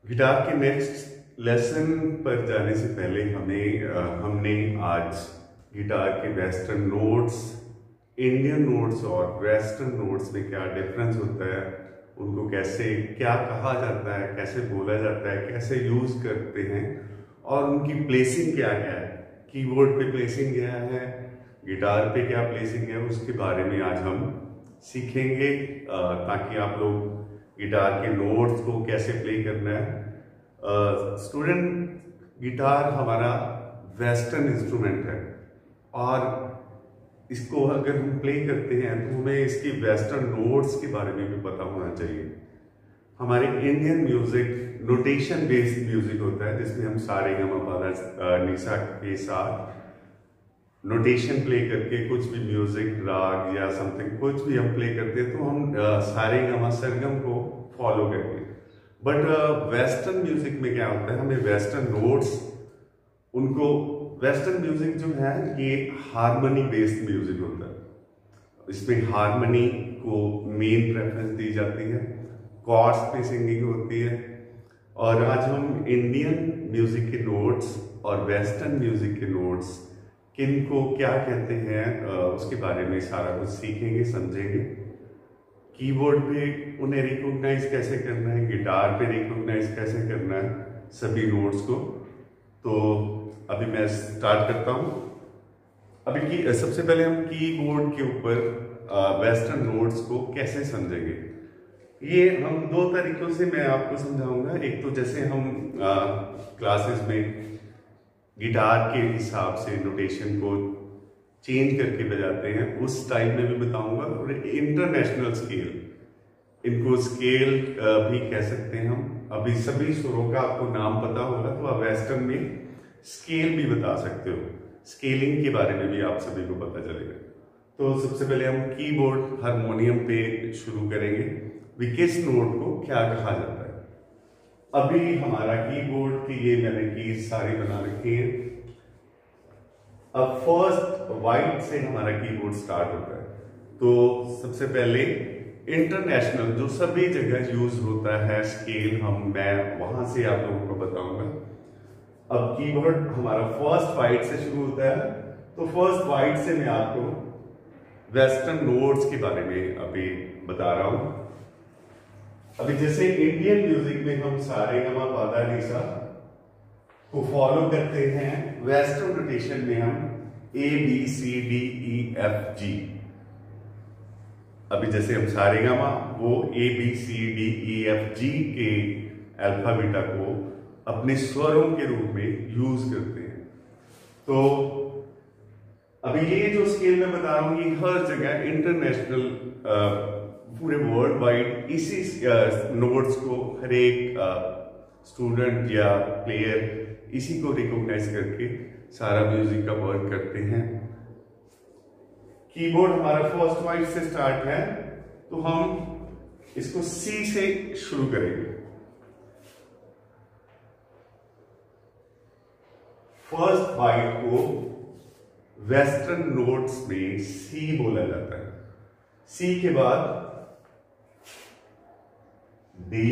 Guitar के next lesson पर जाने से पहले हमने आज गिटार के वेस्टर्न नोट्स, इंडियन नोट्स और वेस्टर्न नोट्स में क्या डिफरेंस होता है, उनको कैसे क्या कहा जाता है, कैसे बोला जाता है, कैसे यूज करते हैं और उनकी प्लेसिंग क्या है, कीबोर्ड पे प्लेसिंग क्या है, गिटार पे क्या प्लेसिंग है, उसके बारे में आज हम सीखेंगे ताकि आप लोग गिटार के नोट्स को कैसे प्ले करना है। स्टूडेंट, गिटार हमारा वेस्टर्न इंस्ट्रूमेंट है और इसको अगर हम प्ले करते हैं तो हमें इसकी वेस्टर्न नोट्स के बारे में भी पता होना चाहिए। हमारे Indian music notation based music होता है जिसमें हम सारे गा मा पा धा नी सा के साथ नोटेशन प्ले करके कुछ भी म्यूजिक राग या समथिंग कुछ भी हम प्ले करते हैं तो हम सारे गा मा सरगम को फॉलो करते हैं। बट वेस्टर्न म्यूजिक में क्या होता है, हमें वेस्टर्न नोट्स, उनको वेस्टर्न म्यूजिक जो है ये हारमोनी बेस्ड म्यूजिक होता है। इसमें हारमोनी को मेन प्रेफरेंस दी जाती है, कॉर्ड्स पे सिंगिंग होती है। और आज हम इंडियन म्यूजिक के नोट्स और वेस्टर्न म्यूजिक के नोट्स किनको क्या कहते हैं उसके बारे में सारा कुछ सीखेंगे, समझेंगे। कीबोर्ड पे उन्हें रिकॉग्नाइज कैसे करना है, गिटार पे रिकॉग्नाइज कैसे करना है सभी नोट्स को। तो अभी मैं स्टार्ट करता हूँ। सबसे पहले हम कीबोर्ड के ऊपर वेस्टर्न नोट्स को कैसे समझेंगे, ये हम दो तरीकों से मैं आपको समझाऊंगा। एक तो जैसे हम क्लासेस में गिटार के हिसाब से नोटेशन को चेंज करके बजाते हैं उस टाइप में भी बताऊंगा, और इंटरनेशनल स्केल, इनको स्केल भी कह सकते हैं हम। अभी सभी सुरों का आपको नाम पता होगा तो आप वेस्टर्न में स्केल भी बता सकते हो, स्केलिंग के बारे में भी आप सभी को पता चलेगा। तो सबसे पहले हम कीबोर्ड हारमोनियम पे शुरू करेंगे, किस नोट को क्या कहा जाता है। अभी हमारा कीबोर्ड की ये मैंने कीज सारी बना रखी है। अब फर्स्ट वाइट से हमारा कीबोर्ड स्टार्ट होता है। तो सबसे पहले इंटरनेशनल जो सभी जगह यूज होता है स्केल, मैं वहां से आप लोगों को बताऊंगा। अब कीबोर्ड हमारा फर्स्ट वाइट से शुरू होता है, तो फर्स्ट वाइट से मैं आपको वेस्टर्न नोट्स के बारे में अभी बता रहा हूं। अभी जैसे इंडियन म्यूजिक में हम सारे गा मा पा धा नी सा को फॉलो करते हैं, वेस्टर्न नोटेशन में हम A B C D E F G. अभी जैसे हम सारे गा मा वो A B C D E F G के अल्फाबीटा को अपने स्वरों के रूप में यूज करते हैं। तो अभी ये जो स्केल मैं बता रहा हूं ये हर जगह इंटरनेशनल पूरे वर्ल्ड वाइड इसी नोट्स को हर एक स्टूडेंट या प्लेयर इसी को रिकॉग्नाइज करके सारा म्यूजिक का वर्क करते हैं। कीबोर्ड हमारा फर्स्ट वाइट से स्टार्ट है, तो हम इसको सी से शुरू करेंगे। फर्स्ट वाइट को वेस्टर्न नोट्स में सी बोला जाता है। सी के बाद D,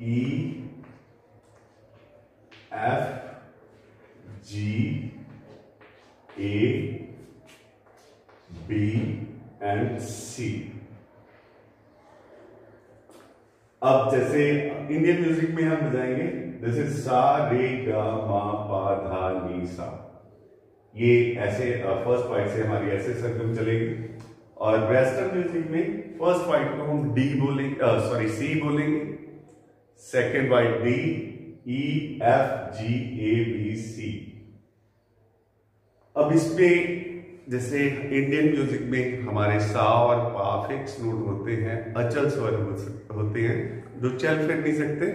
E, F, G, A, B and C. अब जैसे इंडियन म्यूजिक में हम बजाएंगे, जैसे सा रे गा मा पा धा नी सा, ये ऐसे फर्स्ट वाइट से हमारी ऐसे सरगम चलेगी। और वेस्टर्न म्यूजिक में फर्स्ट वाइट को हम डी बोलेंगे, सी बोलेंगे, second white D, E, F, G, A, B, सी। अब इस पे जैसे इंडियन म्यूजिक में हमारे सा और पा फिक्स नोट होते हैं, अचल स्वर होते हैं जो चल फिर नहीं सकते।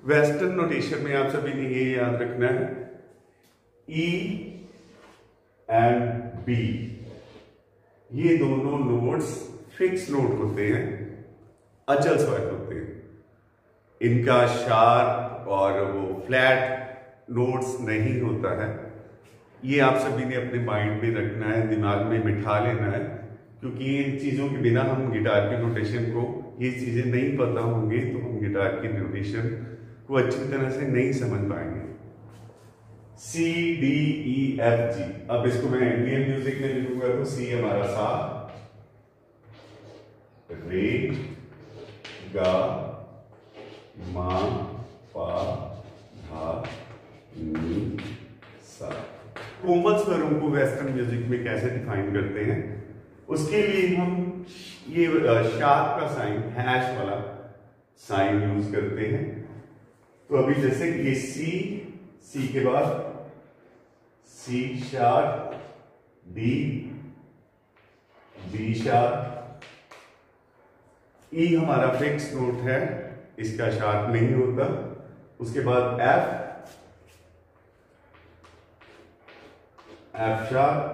वेस्टर्न नोटेशन में आप सभी ने ये याद रखना है, ई एंड बी, ये दोनों नोट्स फिक्स नोट होते हैं, अचल स्वर होते हैं। इनका शार्प और वो फ्लैट नोट्स नहीं होता है। ये आप सभी ने अपने माइंड में रखना है, दिमाग में बिठा लेना है, क्योंकि इन चीज़ों के बिना हम गिटार की नोटेशन को ये चीजें नहीं पता होंगी तो हम गिटार की नोटेशन को अच्छी तरह से नहीं समझ पाएंगे। C D E F G, अब इसको मैं इंडियन म्यूजिक में लिखूंगा तो C हमारा सा, रे, गा, मा, पा, धा, नी, सा। कोमल स्वरों को वेस्टर्न म्यूजिक में कैसे डिफाइन करते हैं, उसके लिए हम ये शार्प का साइन, हैश वाला साइन यूज करते हैं। तो अभी जैसे ये सी के बाद C sharp, D, B sharp, E हमारा फिक्स नोट है, इसका शार्प नहीं होता। उसके बाद एफ शार्प,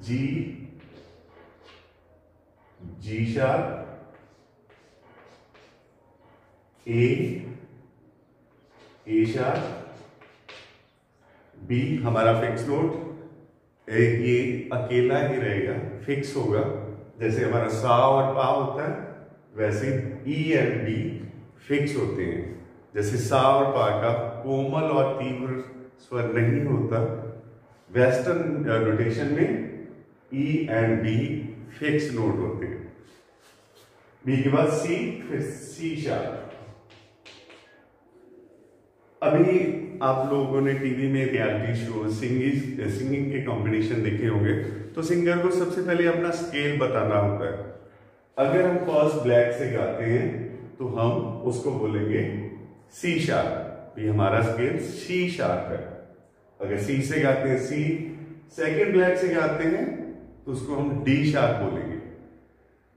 जी शार्प, ए शार्प, बी हमारा फिक्स नोट, ये अकेला ही रहेगा, फिक्स होगा। जैसे हमारा सा और पा होता है वैसे ई एंड बी फिक्स होते हैं। जैसे सा और पा का कोमल और तीव्र स्वर नहीं होता, वेस्टर्न नोटेशन में E and B fix note होते हैं। बी के बाद सी, फिर सी शार्प। अभी आप लोगों ने टीवी में रियलिटी शो सिंगिंग के कंपटीशन देखे होंगे, तो सिंगर को सबसे पहले अपना स्केल बताना होता है। अगर हम फर्स्ट ब्लैक से गाते हैं तो हम उसको बोलेंगे सी शार्प, ये हमारा स्केल सी शार्प है। अगर सी से गाते हैं सी, सेकंड ब्लैक से गाते हैं तो उसको हम डी शार्प बोलेंगे।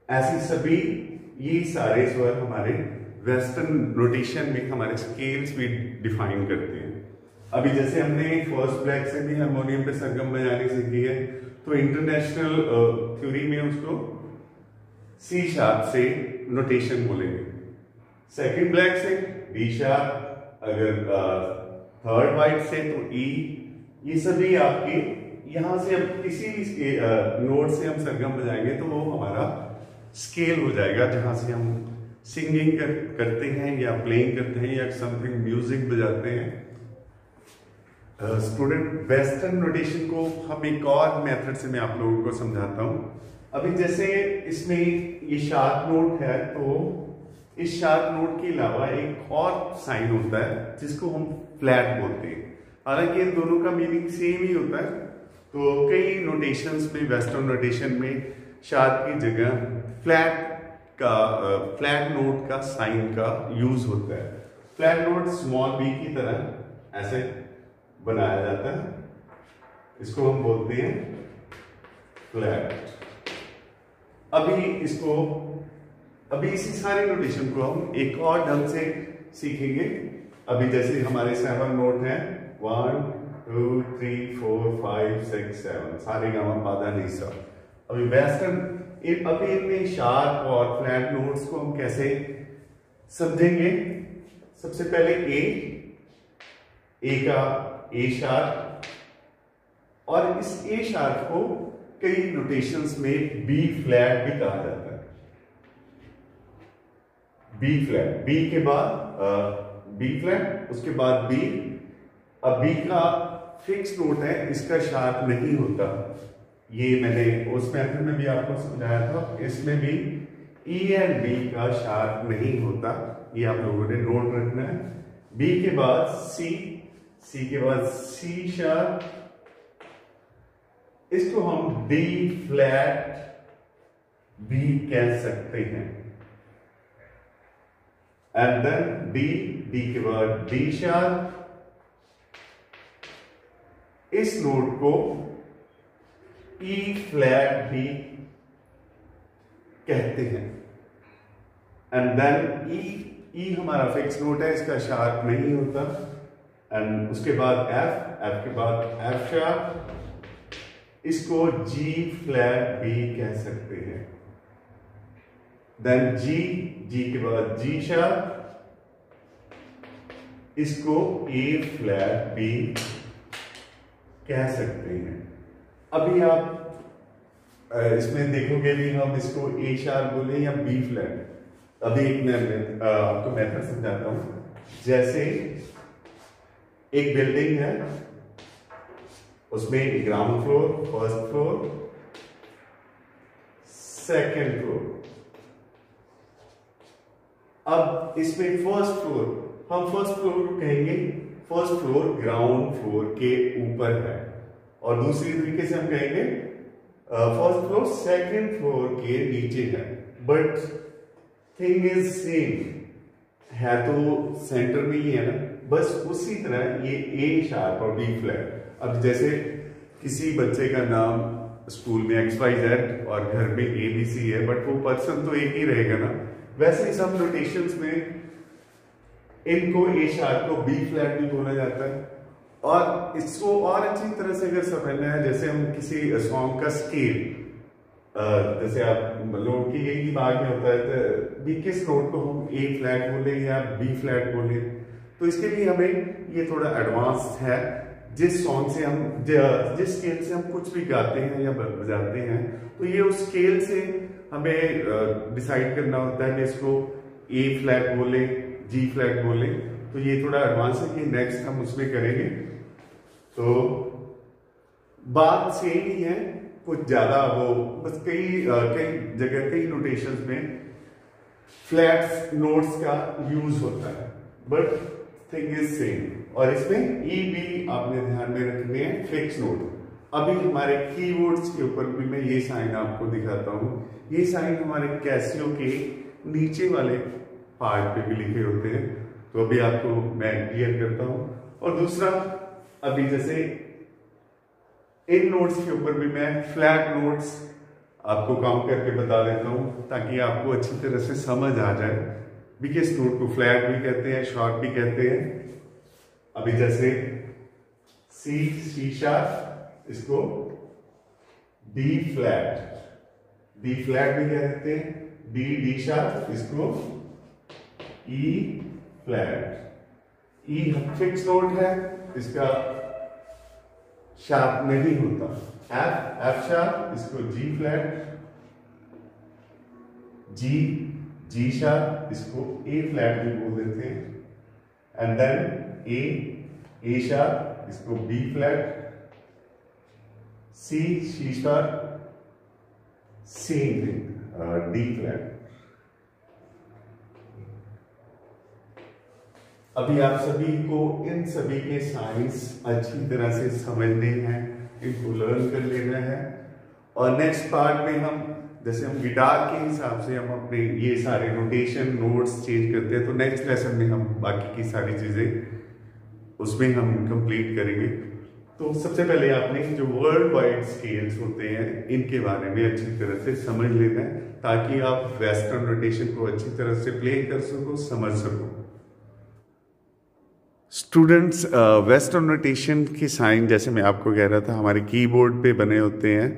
ऐसे सभी ये सारे स्वर हमारे वेस्टर्न नोटेशन में हमारे स्केल्स भी डिफाइन करते हैं। अभी जैसे हमने फर्स्ट ब्लैक से भी हारमोनियम पे सरगम बजाने सीखी है, तो इंटरनेशनल थ्योरी में उसको सी शार्प से नोटेशन बोलेंगे। सेकंड ब्लैक से डी शार्प, अगर थर्ड वाइट से तो ई। ये सभी आपके यहां से अब किसी भी नोट से हम सरगम बजाएंगे तो वो हमारा स्केल हो जाएगा, जहां से हम सिंगिंग करते हैं या प्लेइंग करते हैं या समथिंग म्यूजिक बजाते हैं। स्टूडेंट, वेस्टर्न नोटेशन को हम एक और मेथड से मैं आप लोगों को समझाता हूं। अभी जैसे इसमें ये शार्प नोट है, तो इस शार्प नोट के अलावा एक और साइन होता है जिसको हम फ्लैट बोलते हैं। हालांकि इन दोनों का मीनिंग सेम ही होता है। तो कई नोटेशंस में, वेस्टर्न नोटेशन में शार्प की जगह फ्लैट नोट का साइन का यूज होता है। फ्लैट नोट स्मॉल बी की तरह ऐसे बनाया जाता है, इसको हम बोलते हैं फ्लैट। अभी इसी सारे नोटेशन को हम एक और ढंग से सीखेंगे। अभी जैसे हमारे 7 नोट हैं, 1 2 3 4 5 6 7, सारे गामा पादा निसा। अभी वेस्टर्न अभी इनमें शार्प और फ्लैट नोट्स को हम कैसे समझेंगे। सबसे पहले ए का ए शार्प, और इस ए शार्प को कई नोटेशंस में बी फ्लैट भी कहा जाता है। बी फ्लैट, बी के बाद बी फ्लैट, उसके बाद बी। अब बी का फिक्स नोट है, इसका शार्प नहीं होता। ये मैंने उस मेथड में भी आपको समझाया था। इसमें भी ई एंड बी का शार्प नहीं होता, ये आप लोगों ने नोट रखना है। बी के बाद सी, सी के बाद सी शार्प, इसको हम डी फ्लैट भी कह सकते हैं। एंड देन डी, डी के बाद डी शार्प। इस नोट को ई फ्लैट भी कहते हैं। एंड देन ई हमारा फिक्स नोट है, इसका शार्प नहीं होता। एंड उसके बाद एफ के बाद एफ शार्प, इसको जी फ्लैट भी कह सकते हैं। देन जी के बाद जी शार्प, इसको ए फ्लैट भी कह सकते हैं। अभी आप इसमें देखोगे भी हम इसको ए शार्प बोले या बी फ्लैट, अभी एक मैं आपको मेथड समझाता हूं। जैसे एक बिल्डिंग है, उसमें ground floor, first floor, second floor. अब इसमें फर्स्ट फ्लोर, हम फर्स्ट फ्लोर कहेंगे, फर्स्ट फ्लोर ग्राउंड फ्लोर के ऊपर है, और दूसरी तरीके से हम कहेंगे फर्स्ट फ्लोर सेकेंड फ्लोर के नीचे है। बट थिंग इज सेम है, तो सेंटर में ही है ना, बस उसी तरह ये ए शार्प और बी फ्लैट। अब जैसे किसी बच्चे का नाम स्कूल में XYZ और घर में ABC है, बट वो पर्सन तो एक ही रहेगा ना, वैसे ही सब नोटेशंस में इनको ए शार्प को बी फ्लैट भी बोला जाता है। और इसको और अच्छी तरह से अगर समझना है, जैसे हम किसी सॉन्ग का स्केल, जैसे आप नोट की यही दिमाग में होता है तो भी किस नोट को हम ए फ्लैट बोले या बी फ्लैट बोले, तो इसके लिए हमें ये थोड़ा एडवांस है। जिस सॉन्ग से हम जिस स्केल से हम कुछ भी गाते हैं या बजाते हैं, तो ये उस स्केल से हमें डिसाइड करना होता है कि इसको ए फ्लैट बोले, जी फ्लैट बोले। तो ये थोड़ा एडवांस है कि नेक्स्ट हम उसमें करेंगे। तो बात सेम ही है, कुछ ज्यादा वो बस कई जगह कई नोटेशंस में फ्लैट्स नोट्स का यूज होता है, बट थिंग इज सेम। और इसमें ई बी आपने ध्यान में रखने हैं, फिक्स नोट। अभी हमारे कीबोर्ड्स के ऊपर भी मैं ये साइन आपको दिखाता हूं। ये साइन हमारे कैसियो के नीचे वाले पार्ट पे भी लिखे होते हैं, तो अभी आपको मैं क्लियर करता हूं। और दूसरा, अभी जैसे इन नोट्स के ऊपर भी मैं फ्लैट नोट्स आपको काउंट करके बता देता हूं, ताकि आपको अच्छी तरह से समझ आ जाए भी किस नोट को फ्लैट भी कहते हैं, शॉर्ट भी कहते हैं। अभी जैसे सी शार्प, इसको डी फ्लैट भी कहते हैं, डी शार्प, इसको ई फ्लैट। ई फिक्स नोट है, इसका शार्प नहीं होता। एफ शार्प, इसको जी फ्लैट, जी शार्प, इसको ए फ्लैट भी बोल देते हैं। एंड देन ए शार्प, इसको B flat, C sharp, same thing D flat. अभी आप सभी को इन सभी के साइंस अच्छी तरह से समझने हैं, इनको लर्न कर लेना है। और नेक्स्ट पार्ट में हम, जैसे हम गिटार के हिसाब से हम अपने ये सारे नोटेशन नोट्स चेंज करते हैं, तो नेक्स्ट लेसन में हम बाकी की सारी चीजें उसमें हम कंप्लीट करेंगे। तो सबसे पहले आपने जो वर्ल्ड वाइड स्केल्स होते हैं, इनके बारे में अच्छी तरह से समझ लेना है, ताकि आप वेस्टर्न नोटेशन को अच्छी तरह से प्ले कर सको, समझ सको। स्टूडेंट्स, वेस्टर्न नोटेशन के साइन जैसे मैं आपको कह रहा था, हमारे कीबोर्ड पे बने होते हैं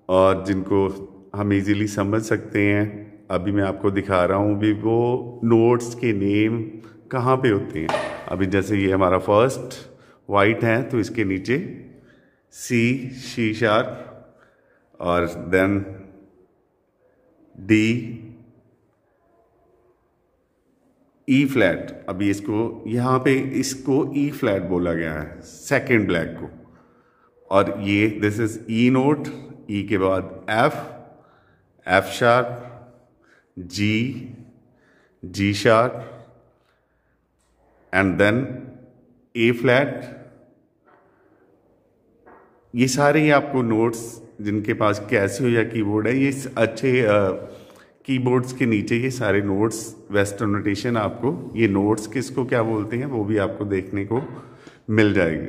और जिनको हम इजीली समझ सकते हैं। अभी मैं आपको दिखा रहा हूँ भी वो नोट्स के नेम कहाँ पे होते हैं। अभी जैसे ये हमारा फर्स्ट वाइट है, तो इसके नीचे सी शार्प और देन डी, ई फ्लैट। अभी इसको यहाँ पे इसको ई फ्लैट बोला गया है, सेकेंड ब्लैक को। और ये this is E note, E के बाद F sharp, G sharp and then A flat. ये सारे ही आपको नोट्स जिनके पास कैसियो या कीबोर्ड है, ये अच्छे कीबोर्ड्स के नीचे ये सारे नोट्स वेस्टर्न नोटेशन, आपको ये नोट्स किसको क्या बोलते हैं वो भी आपको देखने को मिल जाएगी।